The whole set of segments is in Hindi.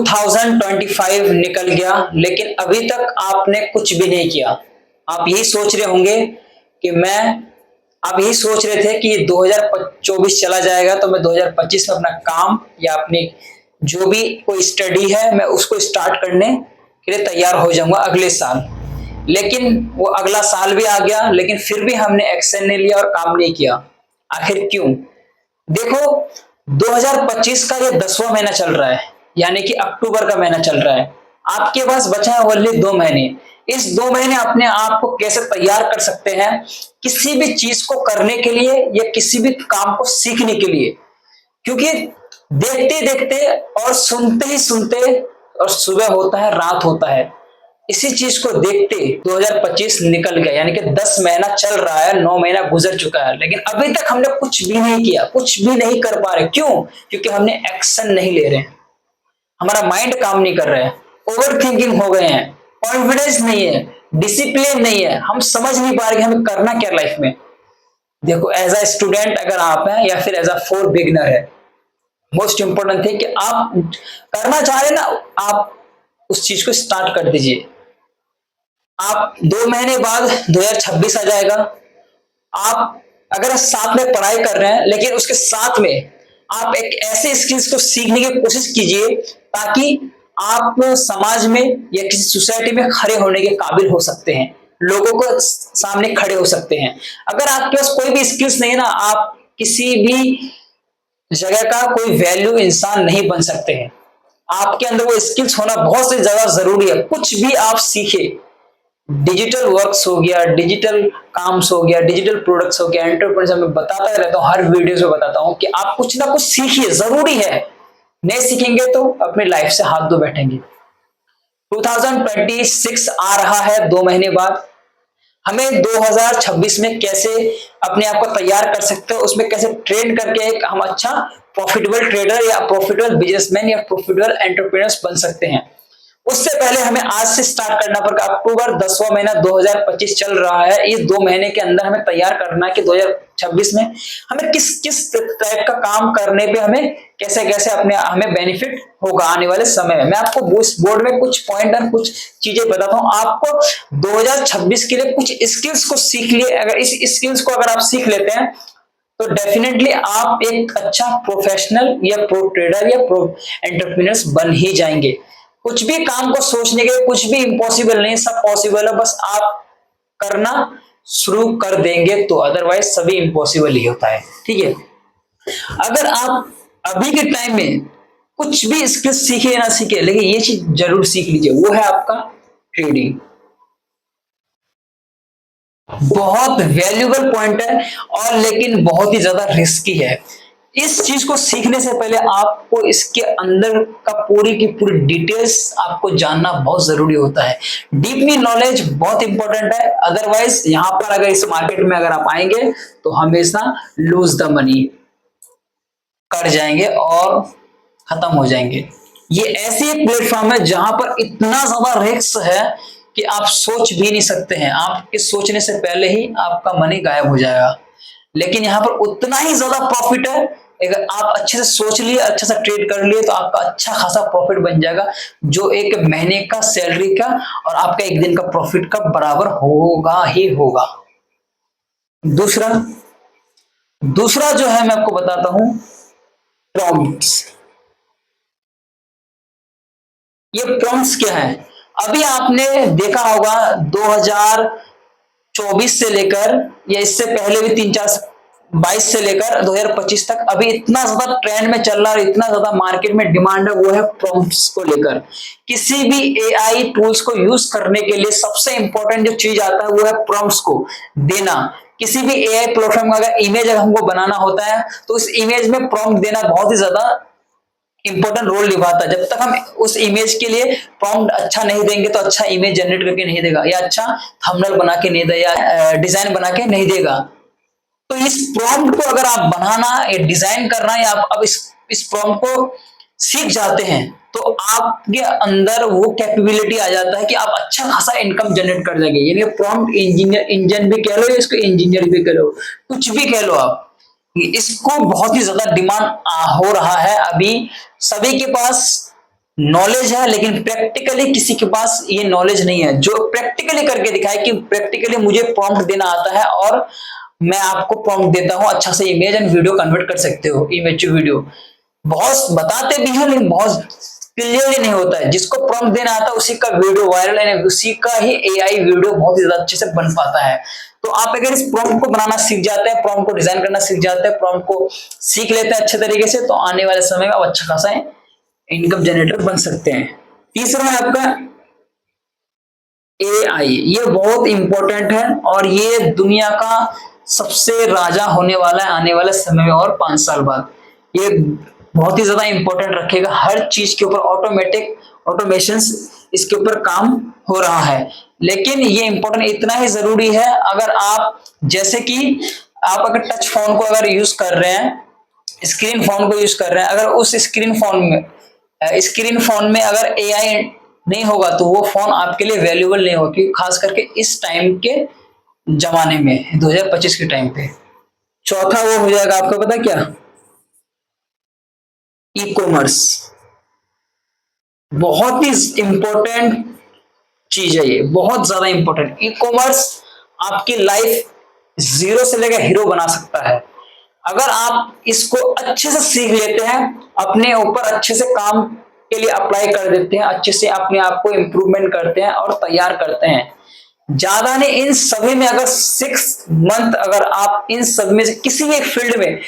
2025 निकल गया, लेकिन अभी तक आपने कुछ भी नहीं किया। आप यही सोच रहे होंगे कि आप यही सोच रहे थे कि 2024 चला जाएगा तो मैं 2025 में अपना काम या अपनी जो भी कोई स्टडी है मैं उसको स्टार्ट करने के लिए तैयार हो जाऊंगा अगले साल। लेकिन वो अगला साल भी आ गया, लेकिन फिर भी हमने एक्शन नहीं लिया और काम नहीं किया। आखिर क्यों? देखो, 2025 का ये 10वां महीना चल रहा है, यानी कि अक्टूबर का महीना चल रहा है। आपके पास बचा है ओनली 2 महीने। इस 2 महीने अपने आप को कैसे तैयार कर सकते हैं किसी भी चीज को करने के लिए या किसी भी काम को सीखने के लिए? क्योंकि देखते देखते और सुनते ही सुनते और सुबह होता है रात होता है, इसी चीज को देखते 2025 निकल गया, यानी कि 10 महीना चल रहा है, 9 महीना गुजर चुका है, लेकिन अभी तक हमने कुछ भी नहीं किया, कुछ भी नहीं कर पा रहे। क्यों? क्योंकि हमने एक्शन नहीं ले रहे हैं, हमारा माइंड काम नहीं कर रहा है, ओवर थिंकिंग हो गए हैं, कॉन्फिडेंस नहीं है, डिसिप्लिन नहीं है, हम समझ नहीं पा रहे कि हमें करना क्या लाइफ में। देखो, एज अ स्टूडेंट अगर आप हैं या फिर एज अ फोर बिगनर है, मोस्ट इंपोर्टेंट थिंग कि आप करना चाह रहे ना, आप उस चीज को स्टार्ट कर दीजिए। आप 2 महीने बाद 2026 आ जाएगा। आप अगर साथ में पढ़ाई कर रहे हैं, लेकिन उसके साथ में आप एक ऐसे स्किल्स को सीखने की कोशिश कीजिए ताकि आप समाज में या किसी सोसाइटी में खड़े होने के काबिल हो सकते हैं, लोगों को सामने खड़े हो सकते हैं। अगर आपके पास कोई भी स्किल्स नहीं है ना, आप किसी भी जगह का कोई वैल्यू इंसान नहीं बन सकते हैं। आपके अंदर वो स्किल्स होना बहुत से ज्यादा जरूरी है। कुछ भी आप सीखे, डिजिटल वर्क्स हो गया, डिजिटल काम्स हो गया, डिजिटल प्रोडक्ट्स हो गया, एंटरप्रेन्योरशिप में बताता रहता हूँ, हर वीडियो में बताता हूँ कि आप कुछ ना कुछ सीखिए, जरूरी है। नहीं सीखेंगे तो अपनी लाइफ से हाथ धो बैठेंगे। 2026 आ रहा है 2 महीने बाद। हमें 2026 में कैसे अपने आप को तैयार कर सकते हो, उसमें कैसे ट्रेन करके एक हम अच्छा प्रॉफिटेबल ट्रेडर या प्रॉफिटेबल बिजनेसमैन या प्रॉफिटेबल एंटरप्रेन्योर्स बन सकते हैं। उससे पहले हमें आज से स्टार्ट करना पड़ेगा। अक्टूबर 10वां महीना 2025 चल रहा है। इस 2 महीने के अंदर हमें तैयार करना है कि 2026 में हमें किस किस टाइप का काम करने पे हमें कैसे कैसे अपने हमें बेनिफिट होगा आने वाले समय में। मैं आपको उस बोर्ड में कुछ पॉइंट और कुछ चीजें बताता हूँ। आपको 2026 के लिए कुछ स्किल्स को सीख लिए, अगर इस स्किल्स को अगर आप सीख लेते हैं तो डेफिनेटली आप एक अच्छा प्रोफेशनल या प्रो ट्रेडर या प्रो एंटरप्रेन्योर्स बन ही जाएंगे। कुछ भी काम को सोचने के कुछ भी इम्पॉसिबल नहीं, सब पॉसिबल है, बस आप करना शुरू कर देंगे तो, अदरवाइज सभी इम्पॉसिबल ही होता है। ठीक है, अगर आप अभी के टाइम में कुछ भी स्किल सीखे ना सीखे, लेकिन ये चीज जरूर सीख लीजिए, वो है आपका ट्रेडिंग। बहुत वैल्यूबल पॉइंट है और लेकिन बहुत ही ज्यादा रिस्की है। इस चीज को सीखने से पहले आपको इसके अंदर का पूरी की पूरी डिटेल्स आपको जानना बहुत जरूरी होता है। डीपली नॉलेज बहुत इंपॉर्टेंट है, अदरवाइज यहां पर अगर इस मार्केट में अगर आप आएंगे तो हमेशा लूज द मनी कर जाएंगे और खत्म हो जाएंगे। ये ऐसी एक प्लेटफॉर्म है जहां पर इतना ज्यादा रिस्क है कि आप सोच भी नहीं सकते हैं। आपके सोचने से पहले ही आपका मनी गायब हो जाएगा, लेकिन यहां पर उतना ही ज्यादा प्रॉफिट है। अगर आप अच्छे से सोच लिए, अच्छे से ट्रेड कर लिए तो आपका अच्छा खासा प्रॉफिट बन जाएगा, जो एक महीने का सैलरी का और आपका एक दिन का प्रॉफिट का बराबर होगा ही होगा। दूसरा दूसरा जो है मैं आपको बताता हूं, प्रॉम्प्ट्स। ये प्रॉम्प्ट्स क्या है? अभी आपने देखा होगा 2024 से लेकर या इससे पहले भी 22 से लेकर 2025 तक अभी इतना ज्यादा ट्रेंड में चल रहा है, इतना ज्यादा मार्केट में डिमांड है, वो है प्रॉम्प्ट्स को लेकर। किसी भी एआई टूल्स को यूज करने के लिए सबसे इंपॉर्टेंट जो चीज आता है वो है प्रॉम्प्ट्स को देना। किसी भी एआई प्लेटफॉर्म का अगर इमेज हमको बनाना होता है तो उस इमेज में प्रॉम्प्ट देना बहुत ही ज्यादा इंपॉर्टेंट रोल निभाता है। जब तक हम उस इमेज के लिए प्रॉम्प्ट अच्छा नहीं देंगे तो अच्छा इमेज जनरेट करके नहीं देगा, या अच्छा थंबनेल बना के नहीं देगा, या डिजाइन बना के नहीं देगा। तो इस प्रॉम्प्ट को अगर आप बनाना या डिजाइन करना, या आप अब इस प्रॉम्प्ट को सीख जाते हैं तो आपके अंदर वो कैपेबिलिटी आ जाता है कि आप अच्छा खासा इनकम जनरेट कर देंगे। यानी प्रॉम्प्ट इंजीनियर, इंजन भी कह लो, इसको इंजीनियर भी कह लो, कुछ भी कह लो आप, इसको बहुत ही ज्यादा डिमांड हो रहा है। अभी सभी के पास नॉलेज है लेकिन प्रैक्टिकली किसी के पास ये नॉलेज नहीं है जो प्रैक्टिकली करके दिखाए कि प्रैक्टिकली मुझे प्रॉम्प्ट देना आता है और मैं आपको प्रॉम्प्ट देता हूं, अच्छा से इमेज एंड वीडियो कन्वर्ट कर सकते हो, इमेज टू वीडियो। बहुत बताते भी हैं लेकिन बहुत क्लियरली नहीं होता है। जिसको प्रॉम्प्ट देना आता है उसी का वीडियो वायरल है, उसी का ही एआई वीडियो बहुत ही ज्यादा अच्छे से बन पाता है। तो आप अगर इस प्रॉम्प्ट को बनाना सीख जाते हैं, प्रॉम्प्ट को डिजाइन करना सीख जाते हैं, प्रॉम्प्ट को सीख लेते हैं अच्छे तरीके से, तो आने वाले समय में आप अच्छा खासा इनकम जनरेटर बन सकते हैं। तीसरा है आपका एआई। ये बहुत इंपॉर्टेंट है और ये दुनिया का सबसे राजा होने वाला है आने वाले समय में और 5 साल बाद। ये बहुत ही ज्यादा इंपॉर्टेंट रखेगा, हर चीज के ऊपर ऑटोमेटिक ऑटोमेशन इसके ऊपर काम हो रहा है। लेकिन ये इंपॉर्टेंट इतना ही जरूरी है, अगर आप जैसे कि आप अगर टच फोन को अगर यूज कर रहे हैं, स्क्रीन फोन को यूज कर रहे हैं, अगर उस स्क्रीन फोन में अगर एआई नहीं होगा तो वो फोन आपके लिए वैल्यूएबल नहीं होगी, खास करके इस टाइम के जमाने में 2025 के टाइम पे। चौथा वो हो जाएगा आपका, पता क्या? E commerce. बहुत ही इंपॉर्टेंट चीज है ये, बहुत ज्यादा इंपॉर्टेंट। ई कॉमर्स आपकी लाइफ जीरो से लेकर हीरो बना सकता है अगर आप इसको अच्छे से सीख लेते हैं, अपने ऊपर अच्छे से काम के लिए अप्लाई कर देते हैं, अच्छे से अपने आप को इम्प्रूवमेंट करते हैं और तैयार करते हैं। ज्यादा नहीं, इन सभी में अगर 6 मंथ अगर आप इन सब में से किसी भी फील्ड में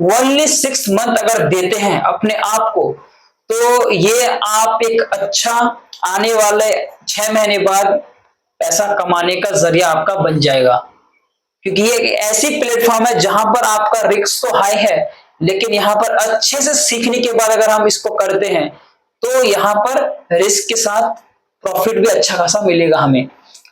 ओनली 6 मंथ अगर देते हैं अपने आप को, तो ये आप एक अच्छा आने वाले 6 महीने बाद पैसा कमाने का जरिया आपका बन जाएगा। क्योंकि ये एक ऐसी प्लेटफॉर्म है जहां पर आपका रिस्क तो हाई है, लेकिन यहाँ पर अच्छे से सीखने के बाद अगर हम इसको करते हैं तो यहाँ पर रिस्क के साथ प्रॉफिट भी अच्छा खासा मिलेगा हमें।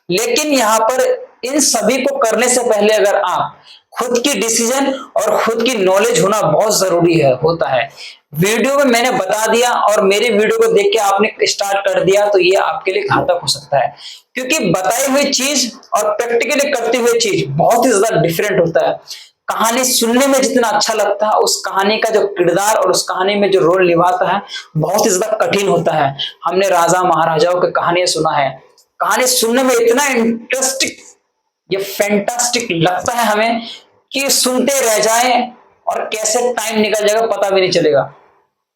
लेकिन यहाँ पर इन सभी को करने से पहले अगर आप खुद की डिसीजन और खुद की नॉलेज होना बहुत जरूरी है होता है। वीडियो में मैंने बता दिया और मेरे वीडियो को देख के आपने स्टार्ट कर दिया तो ये आपके लिए घातक हो सकता है, क्योंकि बताई हुई चीज और प्रैक्टिकली करते हुए चीज बहुत ही ज्यादा डिफरेंट होता है। कहानी सुनने में जितना अच्छा लगता है, उस कहानी का जो किरदार और उस कहानी में जो रोल निभाता है बहुत ही ज्यादा कठिन होता है। हमने राजा महाराजाओं की कहानियां सुना है, कहानी सुनने में इतना इंटरेस्टिंग, ये फैंटास्टिक लगता है हमें कि सुनते रह जाएं और कैसे टाइम निकल जाएगा पता भी नहीं चलेगा।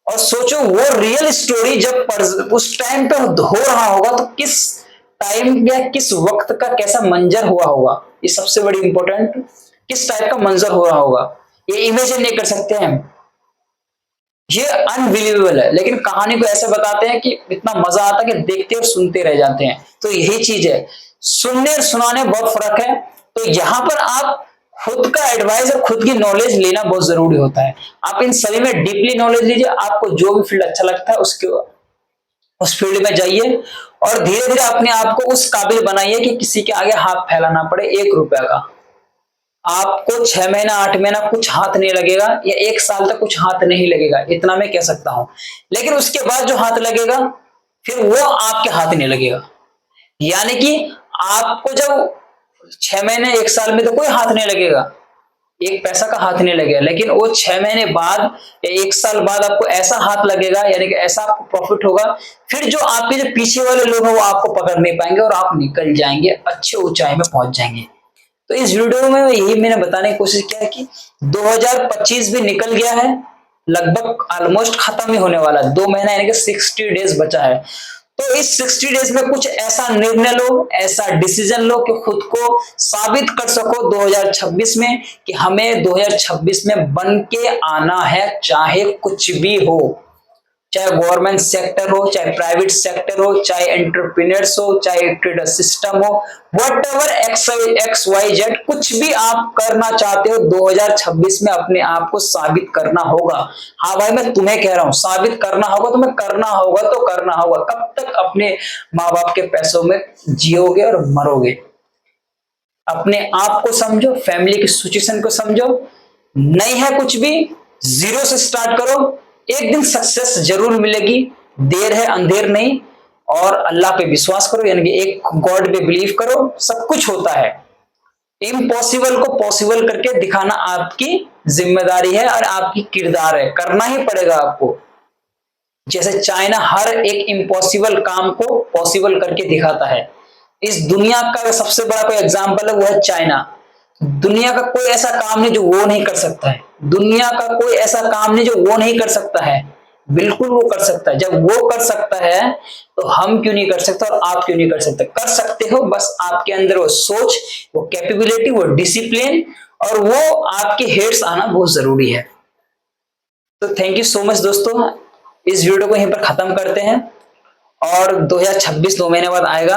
और सोचो वो रियल स्टोरी जब उस टाइम पे हो रहा होगा तो किस टाइम या किस वक्त का कैसा मंजर हुआ होगा, ये सबसे बड़ी इंपॉर्टेंट, किस टाइप का मंजर हो रहा होगा ये इमेजिन नहीं कर सकते हैं। ये अनबिलीवेबल है, लेकिन कहानी को ऐसे बताते हैं कि इतना मजा आता है कि देखते और सुनते रह जाते हैं। तो यही चीज है, सुनने और सुनाने में बहुत फर्क है। तो यहाँ पर आप खुद का एडवाइस और खुद की नॉलेज लेना बहुत जरूरी होता है। आप इन सभी में डीपली नॉलेज लीजिए, आपको जो भी फील्ड अच्छा लगता है उसके उस फील्ड में जाइए और धीरे धीरे अपने आप को उस काबिल बनाइए कि किसी के आगे हाथ फैलाना पड़े 1 रुपया का। आपको 6 महीना 8 महीना कुछ हाथ नहीं लगेगा या 1 साल तक कुछ हाथ नहीं लगेगा, इतना मैं कह सकता हूं। लेकिन उसके बाद जो हाथ लगेगा फिर वो आपके हाथ नहीं लगेगा। यानी कि आपको जब 6 महीने 1 साल में तो कोई हाथ नहीं लगेगा, 1 पैसा का हाथ नहीं लगेगा, लेकिन वो 6 महीने बाद या 1 साल बाद आपको ऐसा हाथ लगेगा, यानी कि ऐसा आपको प्रॉफिट होगा। फिर जो आपके जो पीछे वाले लोग हैं वो आपको पकड़ नहीं पाएंगे और आप निकल जाएंगे, अच्छे ऊंचाई में पहुंच जाएंगे। तो इस वीडियो में यही मैंने बताने की कोशिश किया है कि 2025 भी निकल गया है, लगभग ऑलमोस्ट खत्म ही होने वाला है, 2 महीना यानी कि 60 डेज बचा है। तो इस 60 डेज में कुछ ऐसा निर्णय लो, ऐसा डिसीजन लो कि खुद को साबित कर सको 2026 में कि हमें 2026 में बन के आना है, चाहे कुछ भी हो, चाहे गवर्नमेंट सेक्टर हो, चाहे प्राइवेट सेक्टर हो, चाहे एंटरप्रेन्योर्स हो, चाहे ट्रेड सिस्टम हो, व्हाटएवर एक्स वाई जेड, कुछ भी आप करना चाहते हो 2026 में अपने आप को साबित करना होगा। हाँ भाई मैं तुम्हें कह रहा हूं साबित करना होगा, तुम्हें करना होगा तो करना होगा। कब तक अपने माँ बाप के पैसों में जियोगे और मरोगे? अपने आप को समझो, फैमिली की सिचुएशन को समझो, नहीं है कुछ भी, जीरो से स्टार्ट करो, एक दिन सक्सेस जरूर मिलेगी, देर है अंधेर नहीं। और अल्लाह पे विश्वास करो, यानी कि एक गॉड पे बिलीव करो, सब कुछ होता है। इम्पॉसिबल को पॉसिबल करके दिखाना आपकी जिम्मेदारी है और आपकी किरदार है, करना ही पड़ेगा आपको। जैसे चाइना हर एक इम्पॉसिबल काम को पॉसिबल करके दिखाता है। इस दुनिया का सबसे बड़ा कोई एग्जाम्पल है वो है चाइना। दुनिया का कोई ऐसा काम नहीं जो वो नहीं कर सकता है। दुनिया का कोई ऐसा काम नहीं जो वो नहीं कर सकता है। बिल्कुल वो कर सकता है। जब वो कर सकता है तो हम क्यों नहीं कर सकते और आप क्यों नहीं कर सकते? कर सकते हो, बस आपके अंदर वो सोच, वो कैपेबिलिटी, वो डिसिप्लिन और वो आपके हेड्स आना बहुत जरूरी है। तो थैंक यू सो मच दोस्तों, इस वीडियो को यहीं पर खत्म करते हैं और 2026 2 महीने बाद आएगा।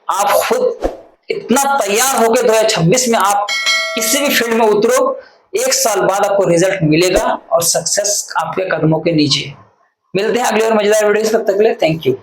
आप खुद इतना तैयार होकर 2026 में आप किसी भी फील्ड में उतरो, 1 साल बाद आपको रिजल्ट मिलेगा और सक्सेस आपके कदमों के नीचे। मिलते हैं अगले और मजेदार वीडियो, तब तक के लिए थैंक यू।